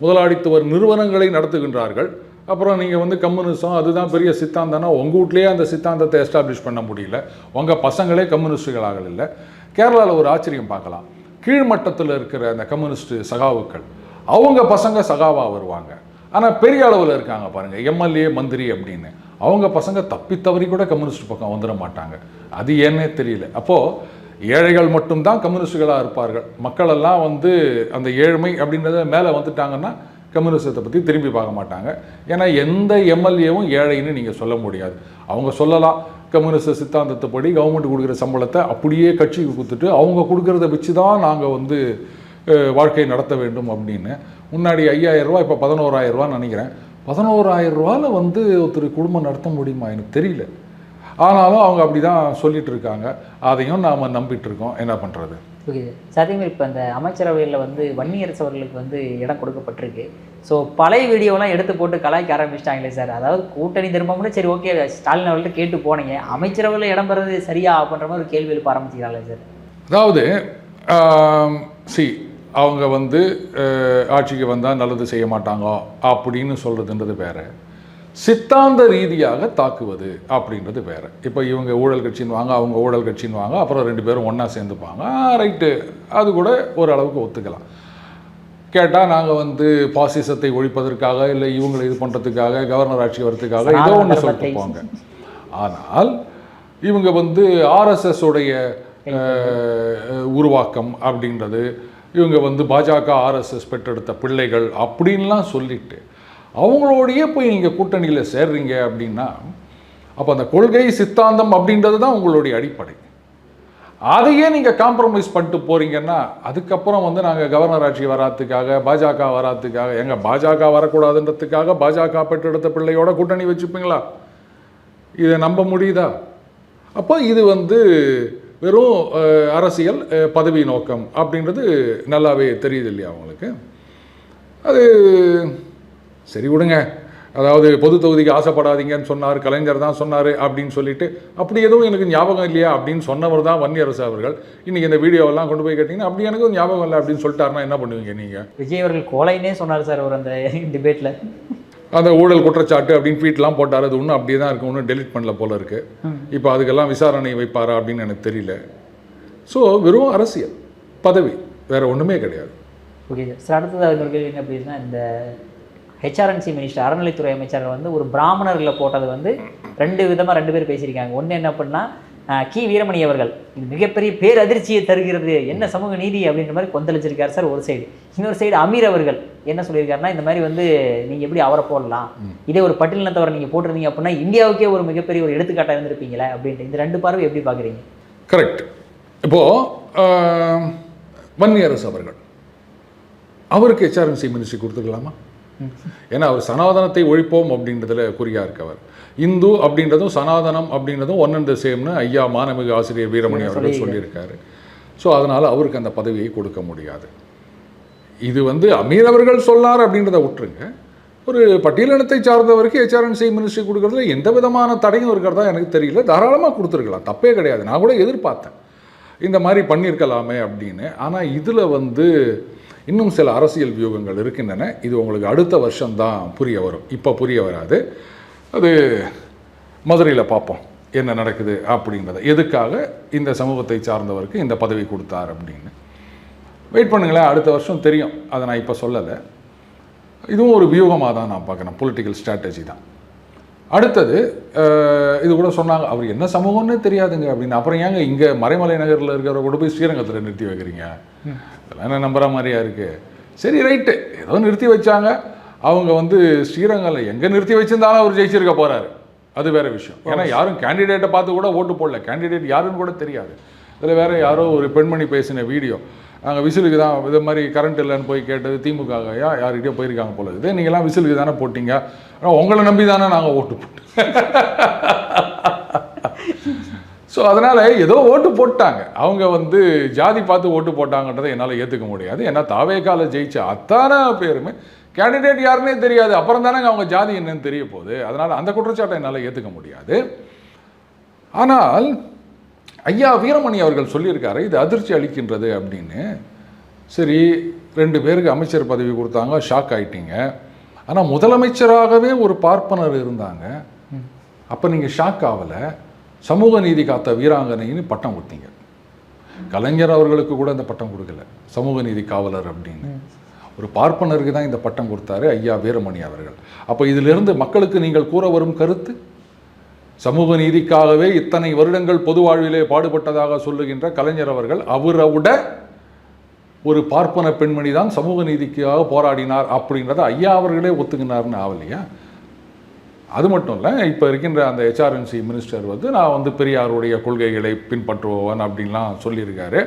முதலாளித்துவ நிறுவனங்களை நடத்துகின்றார்கள். அப்புறம் நீங்கள் வந்து கம்யூனிஸ்டம் அதுதான் பெரிய சித்தாந்தம்னா உங்கள் வீட்லேயே அந்த சித்தாந்தத்தை எஸ்டாப்ளிஷ் பண்ண முடியல, உங்கள் பசங்களே கம்யூனிஸ்டுகளாக இல்லை. கேரளாவில் ஒரு ஆச்சரியம் பார்க்கலாம், கீழ்மட்டத்தில் இருக்கிற அந்த கம்யூனிஸ்ட் சகாவுக்கள் அவங்க பசங்க சகாவாக வருவாங்க. ஆனால் பெரிய அளவில் இருக்காங்க பாருங்கள், எம்எல்ஏ மந்திரி அப்படின்னு, அவங்க பசங்க தப்பித்தவறி கூட கம்யூனிஸ்ட் பக்கம் வந்துட மாட்டாங்க. அது ஏன்னே தெரியல. அப்போது ஏழைகள் மட்டும்தான் கம்யூனிஸ்டுகளாக இருப்பார்கள். மக்களெல்லாம் வந்து அந்த ஏழ்மை அப்படின்றத மேலே வந்துட்டாங்கன்னா கம்யூனிஸ்டத்தை பற்றி திரும்பி பார்க்க மாட்டாங்க. ஏன்னா எந்த எம்எல்ஏவும் ஏழைன்னு நீங்கள் சொல்ல முடியாது. அவங்க சொல்லலாம் கம்யூனிஸ்ட் சித்தாந்தத்தைப்படி கவர்மெண்ட் கொடுக்குற சம்பளத்தை அப்படியே கட்சிக்கு கொடுத்துட்டு அவங்க கொடுக்குறத வச்சு தான் நாங்கள் வந்து வாழ்க்கை நடத்த வேண்டும் அப்படின்னு. முன்னாடி 5000 ரூபா, இப்போ 11,000 ரூபான்னு நினைக்கிறேன். 11,000 ரூபாவில் வந்து ஒருத்தர் குடும்பம் நடத்த முடியுமா எனக்கு தெரியல. ஆனாலும் அவங்க அப்படி தான் சொல்லிட்டு இருக்காங்க. அதையும் நாம் நம்பிட்டு இருக்கோம். என்ன பண்ணுறது? Okay sir. அதேமாதிரி இப்போ அந்த அமைச்சரவையில் வந்து வன்னியரசு அவர்களுக்கு வந்து இடம் கொடுக்கப்பட்டிருக்கு. ஸோ பழைய வீடியோலாம் எடுத்து போட்டு கலாய்க்க ஆரம்பிச்சிட்டாங்களே சார். அதாவது கூட்டணி திரும்பமுன்னா சரி ஓகே ஸ்டாலின் அவர்கள்ட்ட கேட்டு போனீங்க, அமைச்சரவையில் இடம் பெறது சரியா அப்படின்ற மாதிரி ஒரு கேள்வி எழுப்ப ஆரம்பிச்சிக்கிறாங்களே சார். அதாவது அவங்க வந்து ஆட்சிக்கு வந்தால் நல்லது செய்ய மாட்டாங்க அப்படின்னு சொல்கிறதுன்றது வேறு, சித்தாந்த ரீதியாக தாக்குவது அப்படின்றது வேறு. இப்போ இவங்க ஊழல் கட்சின்னு வாங்க, அவங்க ஊழல் கட்சின்னு வாங்க, அப்புறம் 2 பேரும் ஒன்றா சேர்ந்துப்பாங்க. ரைட்டு, அது கூட ஓரளவுக்கு ஒத்துக்கலாம். கேட்டால் நாங்கள் வந்து பாசிசத்தை ஒழிப்பதற்காக இல்லை இவங்களை இது பண்ணுறதுக்காக கவர்னர் ஆட்சி வரதுக்காக ஏதோ ஒன்று சொல்லிட்டு போங்க. ஆனால் இவங்க வந்து ஆர்எஸ்எஸ் உடைய உருவாக்கம் அப்படின்றது, இவங்க வந்து பாஜக ஆர்எஸ்எஸ் பெற்றெடுத்த பிள்ளைகள் அப்படின்லாம் சொல்லிட்டு அவங்களோடையே போய் நீங்கள் கூட்டணியில் சேர்றீங்க அப்படின்னா அப்போ அந்த கொள்கை சித்தாந்தம் அப்படின்றது தான் உங்களுடைய அடிப்படை. அதையே நீங்கள் காம்ப்ரமைஸ் பண்ணிட்டு போகிறீங்கன்னா அதுக்கப்புறம் வந்து நாங்கள் கவர்னர் ஆட்சி வராதுக்காக பாஜக வராதுக்காக எங்க பாஜக வரக்கூடாதுன்றதுக்காக பாஜக பெற்றெடுத்த பிள்ளையோட கூட்டணி வச்சுப்பீங்களா? இதை நம்ப முடியுதா? அப்போ இது வந்து வெறும் அரசியல் பதவி நோக்கம் அப்படின்றது நல்லாவே தெரியுது இல்லையா அவங்களுக்கு? அது சரி விடுங்க. அதாவது பொது தொகுதிக்கு ஆசைப்படாதீங்கன்னு சொன்னார், கலைஞர் தான் சொன்னார் அப்படின்னு சொல்லிட்டு அப்படி எதுவும் எனக்கு ஞாபகம் இல்லையா அப்படின்னு சொன்னவர் தான் வன்னியரசு அவர்கள். இன்றைக்கி இந்த வீடியோவெல்லாம் கொண்டு போய் கேட்டிங்கன்னா அப்படி எனக்கு ஞாபகம் இல்லை அப்படின்னு சொல்லிட்டாருன்னா என்ன பண்ணுவீங்க நீங்கள்? விஜய் அவர்கள் கோலைன்னே சொன்னார் சார் அவர் அந்த டிபேட்டில். அந்த ஊழல் குற்றச்சாட்டு அப்படின்னு ட்வீட்லாம் போட்டார். அது ஒன்றும் அப்படியே தான் இருக்குது, ஒன்றும் டெலிட் பண்ணல போல இருக்குது. இப்போ அதுக்கெல்லாம் விசாரணை வைப்பாரா அப்படின்னு எனக்கு தெரியல. ஸோ வெறும் அரசியல் பதவி, வேறு ஒன்றுமே கிடையாது. Okay sir. அடுத்தது இன்னொரு கேள்வி என்ன அப்படின்னா, இந்த ஹெச்ஆர்என்சி மினிஸ்டர் அறநிலைத்துறை அமைச்சர் வந்து ஒரு பிராமணர்களை போட்டது வந்து 2 விதமாக 2 பேர் பேசியிருக்காங்க. ஒன்று என்ன அப்படின்னா கி வீரமணி அவர்கள் இது மிகப்பெரிய பேரதிர்ச்சியை தருகிறது, என்ன சமூக நீதி அப்படின்ற மாதிரி கொந்தளிச்சிருக்காரு சார் ஒரு சைடு. இன்னொரு சைடு அமீர் அவர்கள் என்ன சொல்லியிருக்காருன்னா இந்த மாதிரி வந்து நீங்கள் எப்படி அவரை போடலாம், இதே ஒரு பட்டியலினத்தவரை நீங்கள் போட்டிருந்தீங்க அப்படின்னா இந்தியாவுக்கே ஒரு மிகப்பெரிய ஒரு எடுத்துக்காட்டாக இருந்திருப்பீங்களே அப்படின்ட்டு. இந்த 2 பார்வை எப்படி பார்க்குறீங்க? கரெக்ட். இப்போது வன்னியரசு அவர்கள் அவருக்கு ஹெச்ஆர்என்சி மினிஸ்ட்ரி கொடுத்துக்கலாமா? ஏன்னா அவர் சனாதனத்தை ஒழிப்போம் அப்படின்றதுல குறியாக இருக்கவர். இந்து அப்படின்றதும் சனாதனம் அப்படின்றதும் ஒன் அண்ட் த சேம்னு ஐயா மானமிகு ஆசிரியர் வீரமணி அவர்கள் சொல்லியிருக்காரு. ஸோ அதனால் அவருக்கு அந்த பதவியை கொடுக்க முடியாது. இது வந்து அமீர் அவர்கள் சொன்னார் அப்படின்றத விட்டுருங்க. ஒரு பட்டியலினத்தை சார்ந்தவருக்கு ஹெச்ஆர்என்சி மினிஸ்ட்ரி கொடுக்குறதுல எந்த விதமான தடையும் இருக்கிறதா எனக்கு தெரியல. தாராளமாக கொடுத்துருக்கலாம், தப்பே கிடையாது. நான் கூட எதிர்பார்த்தேன் இந்த மாதிரி பண்ணியிருக்கலாமே அப்படின்னு. ஆனால் இதில் வந்து இன்னும் சில அரசியல் வியூகங்கள் இருக்கின்றன. இது உங்களுக்கு அடுத்த வருஷம்தான் புரிய வரும், இப்போ புரிய வராது. அது மதுரையில் பார்ப்போம் என்ன நடக்குது அப்படின்றத. எதுக்காக இந்த சமூகத்தை சார்ந்தவருக்கு இந்த பதவி கொடுத்தார் அப்படின்னு வெயிட் பண்ணுங்களேன், அடுத்த வருஷம் தெரியும். அதை நான் இப்போ சொல்லலை. இதுவும் ஒரு வியூகமாக தான் நான் பார்க்குறேன், பொலிட்டிக்கல் ஸ்ட்ராட்டஜி தான். அடுத்தது இது கூட சொன்னாங்க அவர் என்ன சமூகம்னே தெரியாதுங்க அப்படின்னு. அப்புறம் ஏங்க இங்கே மறைமலை நகரில் இருக்கிற கூட போய் ஸ்ரீரங்கத்தில் நிறுத்தி வைக்கிறீங்க? இதெல்லாம் என்ன நம்புற மாதிரியா இருக்குது? சரி ரைட்டு, ஏதோ நிறுத்தி வச்சாங்க. அவங்க வந்து ஸ்ரீரங்கத்தில் எங்கே நிறுத்தி வச்சிருந்தாலும் அவர் ஜெயிச்சிருக்க போகிறாரு, அது வேறு விஷயம். ஏன்னா யாரும் கேண்டிடேட்டை பார்த்து கூட ஓட்டு போடல, கேண்டிடேட் யாருன்னு கூட தெரியாது. இதில் வேறு யாரோ ஒரு பெண்மணி பேசின வீடியோ, நாங்கள் விசிலுக்கு தான் இது மாதிரி கரண்ட் இல்லைன்னு போய் கேட்டது திமுக யார்கிட்டயோ போயிருக்காங்க போல. இதே நீங்கள்லாம் விசிலுக்கு தானே போட்டிங்க, ஆனால் உங்களை நம்பி தானே நாங்கள் ஓட்டு போட்டோம். ஸோ அதனால் ஏதோ ஓட்டு போட்டாங்க. அவங்க வந்து ஜாதி பார்த்து ஓட்டு போட்டாங்கன்றதை என்னால் ஏற்றுக்க முடியாது. ஏன்னா தாவேக்கால ஜெயிச்ச அத்தனை பேருமே கேண்டிடேட் யாருன்னே தெரியாது. அப்புறம் தானே அவங்க ஜாதி என்னன்னு தெரிய போகுது. அதனால் அந்த குற்றச்சாட்டை என்னால் ஏற்றுக்க முடியாது. ஆனால் ஐயா வீரமணி அவர்கள் சொல்லியிருக்காரு இது அதிர்ச்சி அளிக்கின்றது அப்படின்னு. சரி, 2 பேருக்கு அமைச்சர் பதவி கொடுத்தாங்க, ஷாக் ஆகிட்டீங்க. ஆனால் முதலமைச்சராகவே ஒரு பார்ப்பனர் இருந்தாங்க, அப்போ நீங்கள் ஷாக் ஆகலை. சமூக நீதி காத்த வீராங்கனைன்னு பட்டம் கொடுத்தீங்க. கலைஞர் அவர்களுக்கு கூட இந்த பட்டம் கொடுக்கல, சமூக நீதி காவலர் அப்படின்னு. ஒரு பார்ப்பனருக்கு தான் இந்த பட்டம் கொடுத்தாரு ஐயா வீரமணி அவர்கள். அப்போ இதிலிருந்து மக்களுக்கு நீங்கள் கூற வரும் கருத்து சமூக நீதிக்காகவே இத்தனை வருடங்கள் பொது வாழ்விலே பாடுபட்டதாக சொல்லுகின்ற கலைஞர் அவர்கள் அவரை விட ஒரு பார்ப்பன பெண்மணி தான் சமூக நீதிக்காக போராடினார் அப்படின்றத ஐயா அவர்களே ஒத்துக்கினார்னு ஆகலையா? அது மட்டும் இல்லை, இப்போ இருக்கின்ற அந்த HRNC மினிஸ்டர் வந்து நான் வந்து பெரியாருடைய கொள்கைகளை பின்பற்றுபவன் அப்படின்லாம் சொல்லியிருக்காரு.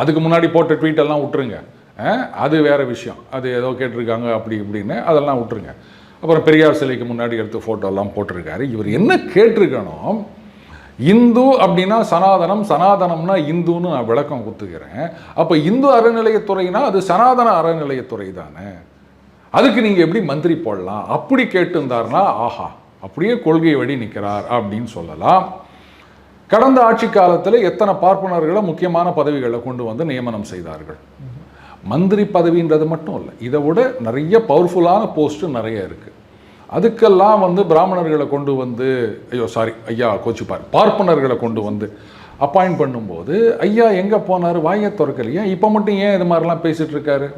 அதுக்கு முன்னாடி போட்ட ட்வீட்டெல்லாம் விட்டுருங்க, அது வேறு விஷயம். அது ஏதோ கேட்டிருக்காங்க அப்படி இப்படின்னு அதெல்லாம் விட்டுருங்க. அப்புறம் பெரியார் சிலைக்கு முன்னாடி எடுத்து ஃபோட்டோலாம் போட்டிருக்காரு. இவர் என்ன கேட்டிருக்கணும், இந்து அப்படின்னா சனாதனம், சனாதனம்னா இந்துன்னு நான் விளக்கம் கொடுத்துக்கிறேன். அப்போ இந்து அறநிலையத்துறைனா அது சனாதன அறநிலையத்துறை தானே, அதுக்கு நீங்கள் எப்படி மந்திரி போடலாம் அப்படி கேட்டுருந்தாருன்னா ஆஹா அப்படியே கொள்கை வழி நிற்கிறார் அப்படின்னு சொல்லலாம். கடந்த ஆட்சி காலத்தில் எத்தனை பார்ப்பனர்களை முக்கியமான பதவிகளை கொண்டு வந்து நியமனம் செய்தார்கள். மந்திரி பதவின்றது மட்டும் இல்லை, இதை விட நிறைய பவர்ஃபுல்லான போஸ்ட்டு நிறைய இருக்குது. அதுக்கெல்லாம் வந்து பிராமணர்களை கொண்டு வந்து ஐயா கோச்சிப்பார், பார்ப்பனர்களை கொண்டு வந்து அப்பாயிண்ட் பண்ணும்போது ஐயா எங்கே போனார், வாயை திறக்கலையா, இப்போ மட்டும் ஏன் இது மாதிரிலாம் பேசிகிட்டு இருக்காரு?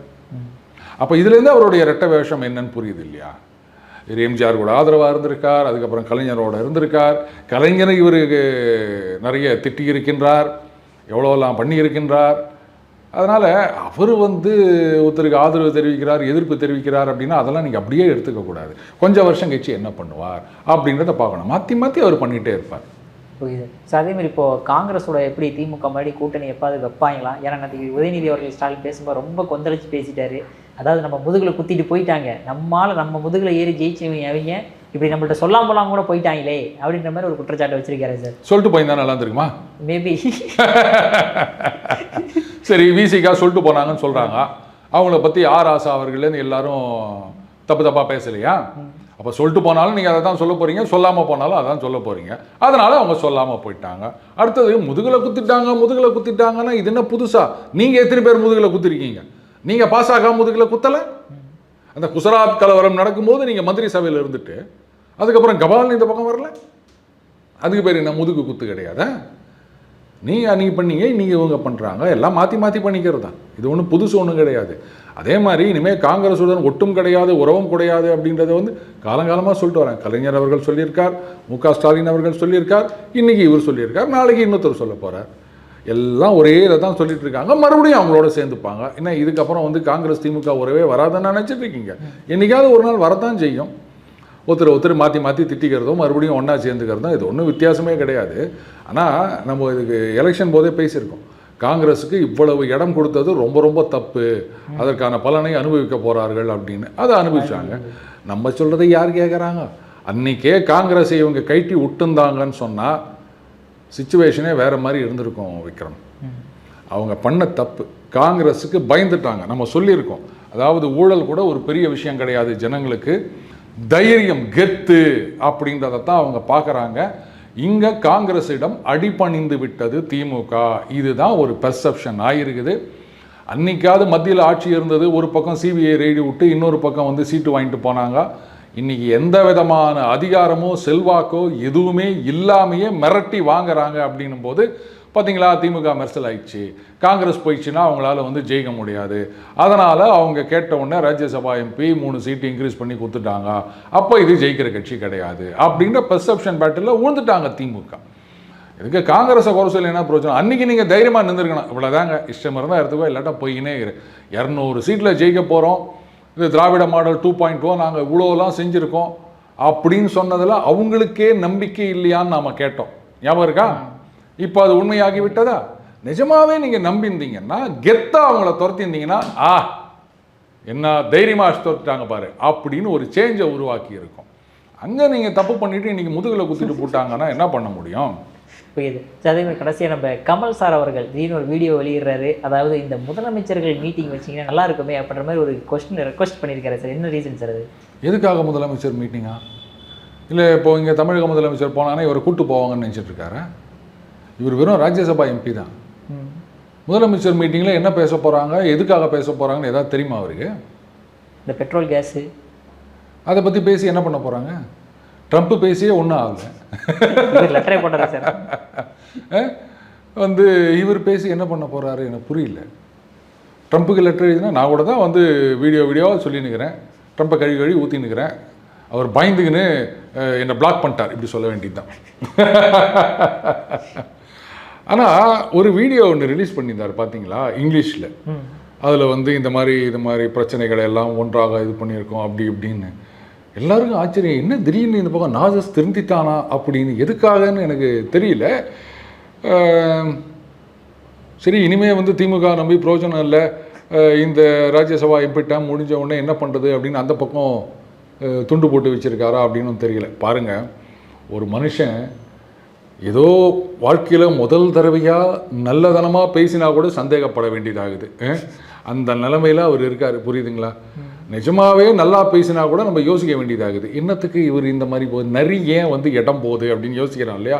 அப்போ இதுலேருந்து அவருடைய ரெட்டை வேஷம் என்னன்னு புரியுது இல்லையா? இவர் எம்ஜிஆர் கூட ஆதரவாக இருந்திருக்கார், அதுக்கப்புறம் கலைஞரோடு இருந்திருக்கார். கலைஞரை இவருக்கு நிறைய திட்டி இருக்கின்றார், எவ்வளோலாம் பண்ணி இருக்கின்றார். அதனால் அவர் வந்து ஒருத்தருக்கு ஆதரவு தெரிவிக்கிறார், எதிர்ப்பு தெரிவிக்கிறார் அப்படின்னா அதெல்லாம் நீங்கள் அப்படியே எடுத்துக்கக்கூடாது. கொஞ்சம் வருஷம் கழிச்சு என்ன பண்ணுவார் அப்படின்றத பார்க்கணும். மாற்றி மாற்றி அவர் பண்ணிகிட்டே இருப்பார். புரியுது. ஸோ அதேமாதிரி இப்போது காங்கிரஸோட எப்படி திமுக மாதிரி கூட்டணி எப்பாவது வைப்பாங்களா? ஏன்னா நேற்று உதயநிதி அவர்கள் ஸ்டாலின் பேசும்போது ரொம்ப கொந்தளிச்சு பேசிட்டாரு. அதாவது நம்ம முதுகில் குத்திட்டு போயிட்டாங்க, நம்ம முதுகில் ஏறி ஜெயிச்சவங்க அவங்க இப்படி நம்மள்ட்ட சொல்லாமலாம் கூட போயிட்டாங்களே அப்படின்ற மாதிரி ஒரு குற்றச்சாட்டை வச்சிருக்காரு சார். சொல்லிட்டு போயிருந்தா நல்லா இருக்குமா? மேபி. சரி, விசிகா சொல்லிட்டு போனாங்கன்னு சொல்கிறாங்க, அவங்கள பற்றி ஆர் ஆசா அவர்களேருந்து எல்லாரும் தப்பாக பேசலையா? அப்போ சொல்லிட்டு போனாலும் நீங்கள் அதை தான் சொல்ல போகிறீங்க, சொல்லாமல் போனாலும் அதான் சொல்ல போகிறீங்க. அதனால் அவங்க சொல்லாமல் போயிட்டாங்க. அடுத்தது முதுகில் குத்திட்டாங்கன்னா இது என்ன புதுசாக? நீங்கள் எத்தனை பேர் முதுகில் குத்திருக்கீங்க? நீங்கள் பாஸ் ஆகாம முதுகில் குத்தலை? அந்த குஜராத் கலவரம் நடக்கும்போது நீங்கள் மந்திரி சபையில் இருந்துட்டு அதுக்கப்புறம் கபால்னு இந்த பக்கம் வரல, அதுக்கு பேர் என்ன முதுகு குத்து கிடையாதா? நீங்கள் பண்ணீங்க, நீங்கள் இவங்க பண்ணுறாங்க, எல்லாம் மாற்றி மாற்றி பண்ணிக்கிறது தான். இது ஒன்றும் புதுசு ஒன்றும் கிடையாது. அதே மாதிரி இனிமேல் காங்கிரஸுடன் ஒட்டும் கிடையாது, உறவும் கிடையாது அப்படின்றத வந்து காலங்காலமாக சொல்லிட்டு வரேன். கலைஞர் அவர்கள் சொல்லியிருக்கார், மு.க. ஸ்டாலின் அவர்கள் சொல்லியிருக்கார், இன்றைக்கி இவர் சொல்லியிருக்கார், நாளைக்கு இன்னொருத்தர் சொல்ல போகிறார். எல்லாம் ஒரே இதை தான் சொல்லிட்டு இருக்காங்க. மறுபடியும் அவங்களோட சேர்ந்துப்பாங்க. ஏன்னா இதுக்கப்புறம் வந்து காங்கிரஸ் திமுக உறவே வராதுன்னு நினச்சிட்டு இருக்கீங்க. என்றைக்காவது ஒரு நாள் வரத்தான் செய்யும். ஒருத்தர் மாற்றி மாற்றி திட்டிக்கிறதும் மறுபடியும் ஒன்றா சேர்ந்துக்கிறதும் இது ஒன்றும் வித்தியாசமே கிடையாது. ஆனால் நம்ம இதுக்கு எலெக்ஷன் போதே பேசியிருக்கோம், காங்கிரஸுக்கு இவ்வளவு இடம் கொடுத்தது ரொம்ப ரொம்ப தப்பு, அதற்கான பலனை அனுபவிக்க போகிறார்கள் அப்படின்னு. அதை அனுபவிச்சாங்க. நம்ம சொல்கிறதை யார் கேட்குறாங்க? அன்றைக்கே காங்கிரஸை இவங்க கைட்டி விட்டுந்தாங்கன்னு சொன்னால் சிச்சுவேஷனே வேறு மாதிரி இருந்திருக்கும் விக்ரம். அவங்க பண்ண தப்பு, காங்கிரஸுக்கு பயந்துட்டாங்க. நம்ம சொல்லியிருக்கோம், அதாவது ஊழல் கூட ஒரு பெரிய விஷயம் கிடையாது, ஜனங்களுக்கு தைரியம் கெத்து அப்படின்றதான் அவங்க பார்க்குறாங்க. இங்கே காங்கிரஸிடம் அடிபணிந்து விட்டது திமுக, இதுதான் ஒரு பெர்செப்ஷன் ஆகிருக்குது. அன்றைக்காவது மத்தியில் ஆட்சி இருந்தது, ஒரு பக்கம் சிபிஐ ரெய்டு விட்டு இன்னொரு பக்கம் வந்து சீட்டு வாங்கிட்டு போனாங்க. இன்றைக்கி எந்த விதமான அதிகாரமோ செல்வாக்கோ எதுவுமே இல்லாமையே மிரட்டி வாங்குறாங்க. அப்படின்னும் போது பார்த்தீங்களா, திமுக மெர்சல் ஆயிடுச்சு, காங்கிரஸ் போயிடுச்சுன்னா அவங்களால வந்து ஜெயிக்க முடியாது. அதனால் அவங்க கேட்ட உடனே ராஜ்யசபா எம்பி 3 சீட்டு இன்க்ரீஸ் பண்ணி கொடுத்துட்டாங்க, அப்போ இது ஜெயிக்கிற கட்சி கிடையாது அப்படின்ற பெர்செப்ஷன் பேட்டில் விழுந்துட்டாங்க திமுக. இதுக்கு காங்கிரஸை குறை சொல்லி என்ன பிரயோஜனம்? அன்றைக்கி நீங்கள் தைரியமாக நின்றுருக்கணும். இவ்வளோதாங்க, இஷ்டம் இருந்தால் எடுத்துக்கோ, இல்லாட்டா போயினே இரு, 200 சீட்டில் ஜெயிக்க போகிறோம், இது திராவிட மாடல் 2.0 நாங்கள் இவ்வளோலாம் செஞ்சுருக்கோம் அப்படின்னு சொன்னதில் அவங்களுக்கே நம்பிக்கை இல்லையான்னு நாம் கேட்டோம், ஞாபகம் இருக்கா? இப்போ அது உண்மையாகி விட்டதா? நிஜமாவே நீங்கள் நம்பியிருந்தீங்கன்னா, கெத்தாக அவங்கள துரத்திருந்தீங்கன்னா, என்ன தைரியமாக துரத்திட்டாங்க பாரு அப்படின்னு ஒரு சேஞ்சை உருவாக்கி இருக்கும். அங்கே நீங்கள் தப்பு பண்ணிவிட்டு இன்றைக்கி முதுகில் குத்திட்டு போட்டாங்கன்னா என்ன பண்ண முடியும்? புரியுது. அதே மாதிரி கடைசியாக நம்ம கமல் சார் அவர்கள் திடீர்னு ஒரு வீடியோ வெளியிடுறாரு. அதாவது இந்த முதலமைச்சர்கள் மீட்டிங் வச்சிங்கன்னா நல்லா இருக்குமே அப்படின்ற மாதிரி ஒரு ரெக்வஸ்ட் பண்ணியிருக்காரு சார். என்ன ரீசன் சார் அது? எதுக்காக முதலமைச்சர் மீட்டிங்கா? இல்லை இப்போ இங்கே தமிழக முதலமைச்சர் போனாங்கன்னா இவரை கூட்டு போவாங்கன்னு நினச்சிட்டு இருக்காரு. இவர் வெறும் ராஜ்யசபா எம்பி தான். முதலமைச்சர் மீட்டிங்கில் என்ன பேச போகிறாங்க, எதுக்காக பேச போகிறாங்கன்னு ஏதாவது தெரியுமா அவருக்கு? இந்த பெட்ரோல் கேஸு அதை பற்றி பேசி என்ன பண்ண போகிறாங்க? ட்ரம்ப் பேசியே ஒன்றும் ஆகலை, லெட்டரே போட்டாரு சார். வந்து இவர் பேசி என்ன பண்ண போகிறாரு எனக்கு புரியல. ட்ரம்ப்புக்கு லெட்டர் எழுதினா நான் கூட தான் வந்து வீடியோவாக சொல்லினுக்கிறேன், ட்ரம்ப்பை கழுவி ஊற்றினுக்கிறேன். அவர் பயந்துக்குன்னு என்னை பிளாக் பண்ணிட்டார் இப்படி சொல்ல வேண்டியது தான். ஆனால் ஒரு வீடியோ ஒன்று ரிலீஸ் பண்ணியிருந்தார் பார்த்தீங்களா, இங்கிலீஷில். அதில் வந்து இது மாதிரி பிரச்சனைகளை எல்லாம் ஒன்றாக இது பண்ணியிருக்கோம் அப்படி இப்படின்னு. எல்லாருக்கும் ஆச்சரியம், என்ன திடீர்னு இந்த பக்கம் நாஜஸ் திருந்திட்டானா அப்படின்னு. எதுக்காகன்னு எனக்கு தெரியல. சரி, இனிமேல் வந்து திமுக நம்பி பிரயோஜனம் இல்லை, இந்த ராஜ்யசபா எம்பி டேர்ம் முடிஞ்ச உடனே என்ன பண்ணுறது அப்படின்னு அந்த பக்கம் துண்டு போட்டு வச்சுருக்காரா அப்படின்னு தெரியல. பாருங்கள், ஒரு மனுஷன் ஏதோ வாழ்க்கையில் முதல் தடவையாக நல்லதனமாக பேசினா கூட சந்தேகப்பட வேண்டியதாகுது. அந்த நிலைமையில் அவர் இருக்கார், புரியுதுங்களா? நிஜமாகவே நல்லா பேசினா கூட நம்ம யோசிக்க வேண்டியதாகுது. என்னத்துக்கு இவர் இந்த மாதிரி போகுது, நரி ஏன் வந்து இடம் போகுது அப்படின்னு யோசிக்கிறான் இல்லையா?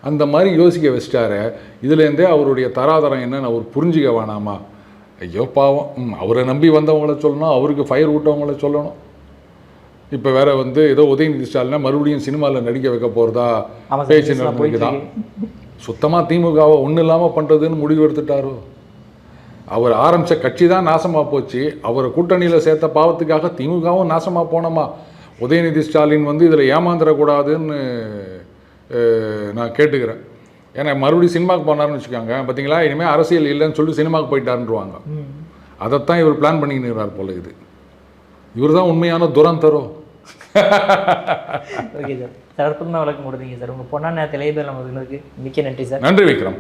அந்த மாதிரி யோசிக்க வச்சிட்டாரு. இதுலேருந்தே அவருடைய தராதரம் என்னன்னு அவர் புரிஞ்சிக்க வேணாமா? ஐயோ பாவம், அவரை நம்பி வந்தவங்கள சொல்லணும், அவருக்கு ஃபயர் விட்டவங்கள சொல்லணும். இப்போ வேற வந்து ஏதோ உதயநிதி ஸ்டாலினா மறுபடியும் சினிமாவில் நடிக்க வைக்க போகிறதா பேச்சு நடந்துக்குதான். சுத்தமாக திமுகவை ஒன்றும் இல்லாமல் பண்ணுறதுன்னு முடிவு எடுத்துட்டாரோ? அவர் ஆரம்பித்த கட்சி தான் நாசமாக போச்சு. அவரை கூட்டணியில் சேர்த்த பாவத்துக்காக திமுகவும் நாசமாக போனோமா? உதயநிதி ஸ்டாலின் வந்து இதில் ஏமாந்துடக்கூடாதுன்னு நான் கேட்டுக்கிறேன். ஏன்னா மறுபடியும் சினிமாவுக்கு போனார்னு வச்சுக்கோங்க, பார்த்தீங்களா, இனிமேல் அரசியல் இல்லைன்னு சொல்லிட்டு சினிமாவுக்கு போயிட்டாருன்றுவாங்க. அதைத்தான் இவர் பிளான் பண்ணிக்கிறார் போல. இவர் தான் உண்மையான துரந்தரோ. ஓகே சார், அற்புதமாக விளக்கம் கொடுத்தீங்க சார். உங்கள் பொண்ணான நேரத்தில் நம்ம மிக்க நன்றி சார். நன்றி விக்ரம்.